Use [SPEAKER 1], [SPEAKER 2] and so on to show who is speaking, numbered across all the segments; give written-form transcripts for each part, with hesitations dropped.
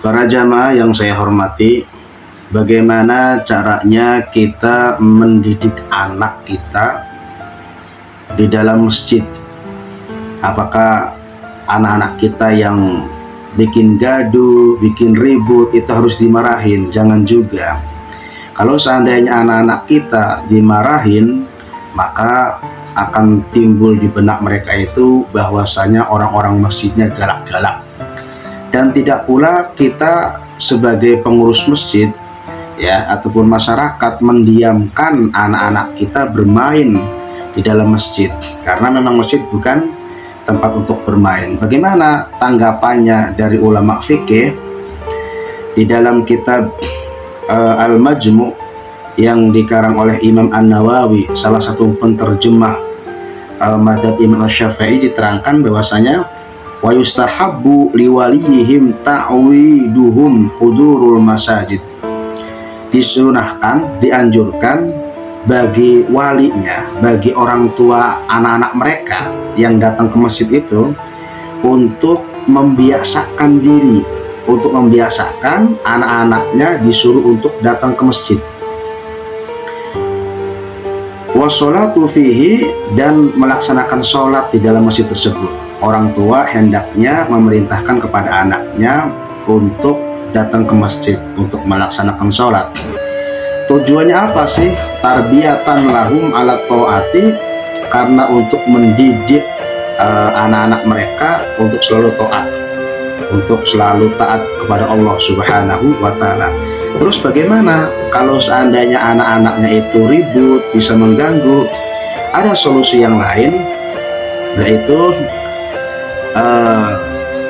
[SPEAKER 1] Para jamaah yang saya hormati, bagaimana caranya kita mendidik anak kita di dalam masjid? Apakah anak-anak kita yang bikin gaduh, bikin ribut itu harus dimarahin? Jangan juga. Kalau seandainya anak-anak kita dimarahin, maka akan timbul di benak mereka itu bahwasanya orang-orang masjidnya galak-galak. Dan tidak pula kita sebagai pengurus masjid ya ataupun masyarakat mendiamkan anak-anak kita bermain di dalam masjid, karena memang masjid bukan tempat untuk bermain. Bagaimana tanggapannya dari ulama fikih di dalam kitab Al-Majmu' yang dikarang oleh Imam An-Nawawi, salah satu penterjemah mazhab Imam Syafi'i, diterangkan bahwasanya wa yustahabbu liwaliyihim ta'widuhum hudurul masajid. Disunahkan, dianjurkan bagi walinya, bagi orang tua anak-anak mereka yang datang ke masjid itu untuk membiasakan diri, untuk membiasakan anak-anaknya disuruh untuk datang ke masjid. Wassolatu fihi, dan melaksanakan sholat di dalam masjid tersebut. Orang tua hendaknya memerintahkan kepada anaknya untuk datang ke masjid untuk melaksanakan sholat. Tujuannya apa sih? Tarbiyatan lahum ala ta'ati, karena untuk mendidik anak-anak mereka untuk selalu taat, untuk selalu taat kepada Allah Subhanahu wa ta'ala. Terus bagaimana kalau seandainya anak-anaknya itu ribut, bisa mengganggu? Ada solusi yang lain, yaitu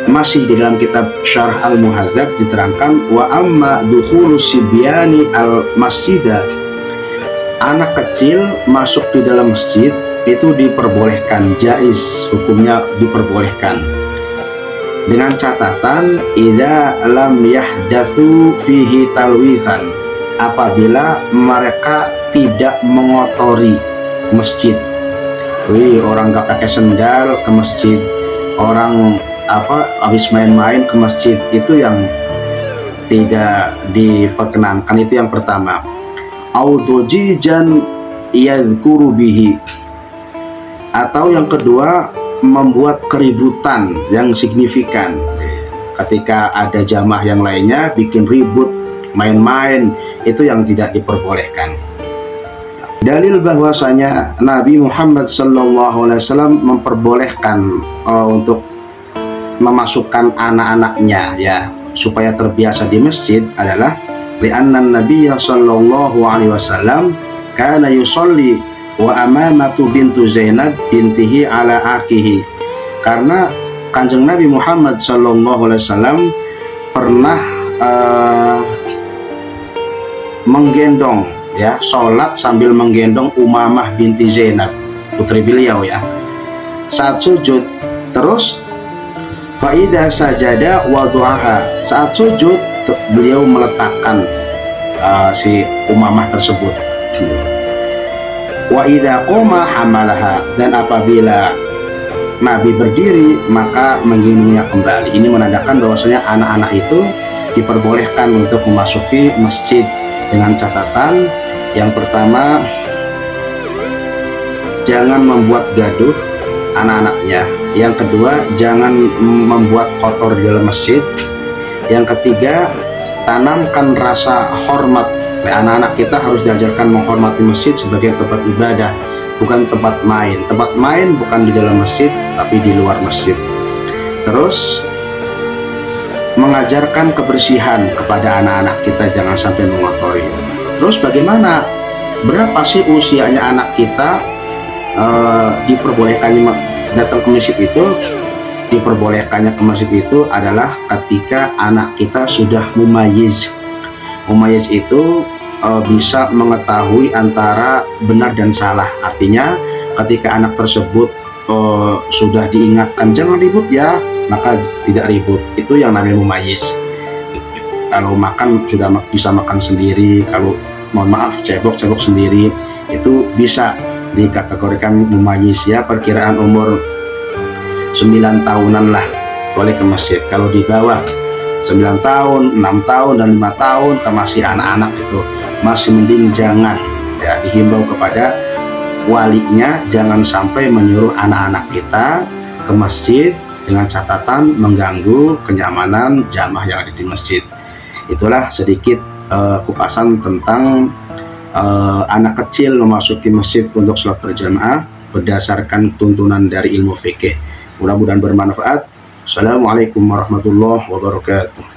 [SPEAKER 1] masih di dalam kitab Syarh Al-Muhadzab diterangkan, wa amma dukhulus sibyani al-masjidah, anak kecil masuk di dalam masjid itu diperbolehkan, jaiz, hukumnya diperbolehkan, dengan catatan idza lam yahdatsu fihi talwithan, apabila mereka tidak mengotori masjid. Wih, orang gak pakai sendal ke masjid, orang habis main-main ke masjid, itu yang tidak diperkenankan. Itu yang pertama. Audujijan yadhkuru bihi, atau yang kedua membuat keributan yang signifikan. Ketika ada jamaah yang lainnya bikin ribut, main-main, itu yang tidak diperbolehkan. Dalil bahwasanya Nabi Muhammad SAW memperbolehkan untuk memasukkan anak-anaknya ya supaya terbiasa di masjid adalah li'anna Nabiyya sallallahu alaihi wasallam kana yusolli wa amamatu bintu Zainab bintihi ala akihi, karena Kanjeng Nabi Muhammad sallallahu alaihi wasallam pernah menggendong ya, sholat sambil menggendong Umamah binti Zainab, putri beliau ya, saat sujud. Terus fa'idha sajada wadu'aha, saat sujud beliau meletakkan si Umamah tersebut. Wa idha qoma hamalaha, dan apabila Nabi berdiri maka menggendongnya kembali. Ini menandakan bahwasanya anak-anak itu diperbolehkan untuk memasuki masjid, dengan catatan yang pertama, jangan membuat gaduh anak-anaknya. Yang kedua, jangan membuat kotor di dalam masjid. Yang ketiga, tanamkan rasa hormat. Anak-anak kita harus diajarkan menghormati masjid sebagai tempat ibadah, bukan tempat main. Tempat main bukan di dalam masjid, tapi di luar masjid. Terus, mengajarkan kebersihan kepada anak-anak kita, jangan sampai mengotori. Terus bagaimana? Berapa sih usianya anak kita diperbolehkannya datang ke masjid itu? Diperbolehkannya ke masjid itu adalah ketika anak kita sudah mumayyiz. Mumayyiz itu bisa mengetahui antara benar dan salah. Artinya ketika anak tersebut sudah diingatkan jangan ribut ya, maka tidak ribut. Itu yang namanya mumayyiz. Kalau makan sudah bisa makan sendiri, kalau mohon maaf cebok-cebok sendiri, itu bisa dikategorikan mumayyiz ya. Perkiraan umur 9 tahunan lah boleh ke masjid. Kalau di bawah 9 tahun, 6 tahun, dan 5 tahun, kan masih anak-anak itu, masih mending jangan. Ya, dihimbau kepada walinya jangan sampai menyuruh anak-anak kita ke masjid dengan catatan mengganggu kenyamanan jamaah yang ada di masjid. Itulah sedikit kupasan tentang anak kecil memasuki masjid untuk sholat berjamaah berdasarkan tuntunan dari ilmu fikih. Mudah-mudahan bermanfaat. Assalamualaikum warahmatullahi wabarakatuh.